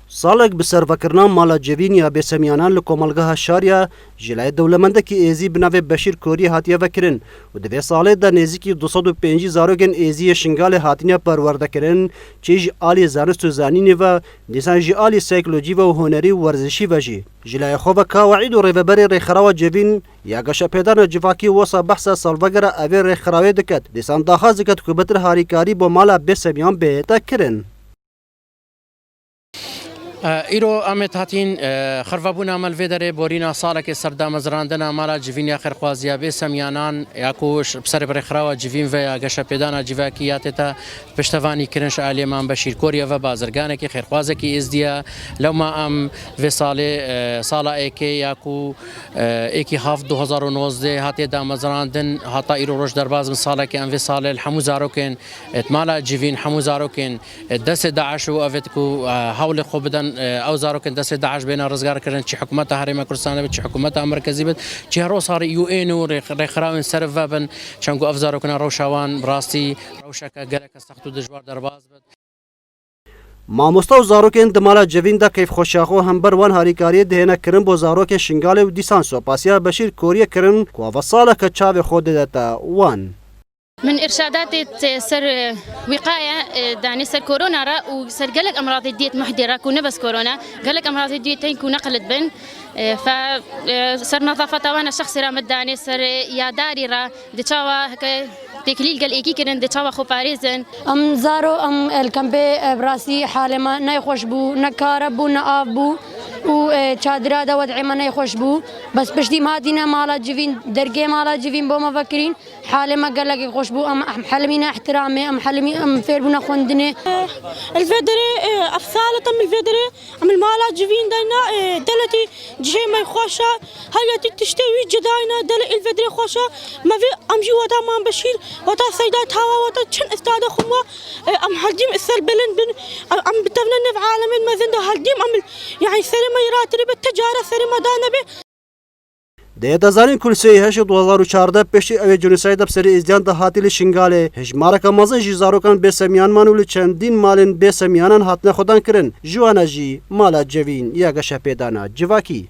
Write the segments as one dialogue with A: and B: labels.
A: سالک bi servekirina mala cevîn ya bêsemiyanan li Komelgeha Şariya ji laya dewlemendekî êzî bi navê Beşîr Korî hatiye vekirin û di vê salê de nêzîkî 205 zarokên êziyê Şingalê hatine perwerdekirin çê ji aliyê zanist û zanînê ve dîsan ji aliyê saykolojî ve û hunerî û werzişî ve jî. Ji laya xwe ve ka Weîd û rêveberê rêxirawa cevîn ya geşepêdana civakî wesa behsa salvegera evê rêxirawê diket. Dîsan daxwaz diket ku bitir harîkarî bo mala bêsemiyan bêhêta kirin.
B: ایرو امت هاتین خرفبونا ملفدره بورینا سالک سردام زراندنا مالا جوینیا خرخوازیا به سمیانان یاکوش بسر برخراوا جوین و گش پیدانا جواکیات تا پشتوانی کرنش علیمان بشیر کوریا و بازرگانه کی خرخوازه کی ازدیا لو ما ام و سالا اکی یاکو اکی هاف 2019 هاتی دام زراندن هاتا ایرو روش درباز من سالک ام و سال الحموزاروکن مالا جوین حموزاروکن دست داعش و افتکو حول خوبدن او زاروکن دست داعش بین رزگار کردن چی حکومت هرم کردستان بود چی حکومت مرکزی بود چی هر روز هر یو این و رخراون سرف بن چنگو افزاروکن روشوان براستی روشک گلک استخدو دجوار درباز بود.
A: مامۆستا و zarokên di mala cevîn de keyfxweşaxwe hember wan harîkariyê dihêne kirin bo zarokên Şingalê û dîsan sopasiya Beşîr Korî kirin ku ava saleke çavê xwe didete wan.
C: من إرشادات سر وقاية داني سر كورونا را وسر قالك أمراض الديت محدرة كنا بس كورونا قالك أمراض الديت تين نقلت بن فسر نظافة وانا شخصي را مداني سر ياداري را دتشاوا تكليل قال إيكي كرن دتشاوا خو باريزن
D: أم زارو أم الكامبي براسي حالما نايخوش بو نكاربو نقابو و چادرا دا وضعي ما نايخوش بو بس بشتي مادينا مالا جيفين درجة مالا جيفين بو ما فكرين حالي ما قال لك يخوش بو ام حلمينا احترامي ام حلمي ام فيربونا خوندني
E: الفدري افصاله تم الفدري ام المالا جيفين داينا دلتي جي ما يخوشا هيا تشتوي جداينا دل الفدري خوشا ما في امجي وتا مان بشير وتا سيدات هوا وتا تشن استاد خموا ام حجيم السر بلن بن ام بتبنى في عالم ما زند هالديم ام يعني سري ما يراتري بالتجاره سري ما دانا به
A: دهێتەزانین کولسەی هەشت 2014 پێشی ئەوێ جونوسایدا بسەری ئێزدیان داهاتی لە Şingalê هێژمارەکە مەزن ژی زارۆکان بێسەمیانمان و لە چەندین مالên بێسەمیانان هاتنە خۆدان kirin ji wan e jî mala cevîn ya geşepêdana civakî.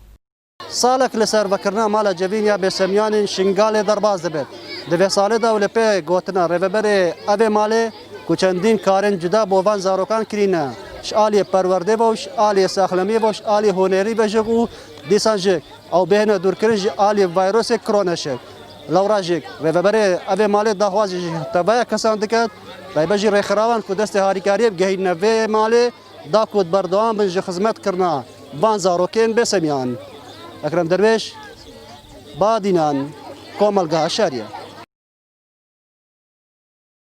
A: Salek li servekirina mala cevîn ya bêsemiyanên Şingalê derbas dibêt. Di vê salê de li pê gotina rêveberê evê malê ku çendîn karên cuda bo van zarokan kirîne ji aliyê perwerdê ve ji aliyê saxlemî ve ji aliyê hunerî ve jî û dîsan jî او بهنه دورکرین جی آلی ویروس کرونا شد لورا جیک و ببره اوه مالی داخواز جی تبایا کسان دکت دایبه جی ریخراوان که دست هاریکاری بگهید نوه مالی دا کود بردوان بن جی خدمت کرنا بان زاروکین بسمیان اکرم درویش بادینان کوملگاه شریعه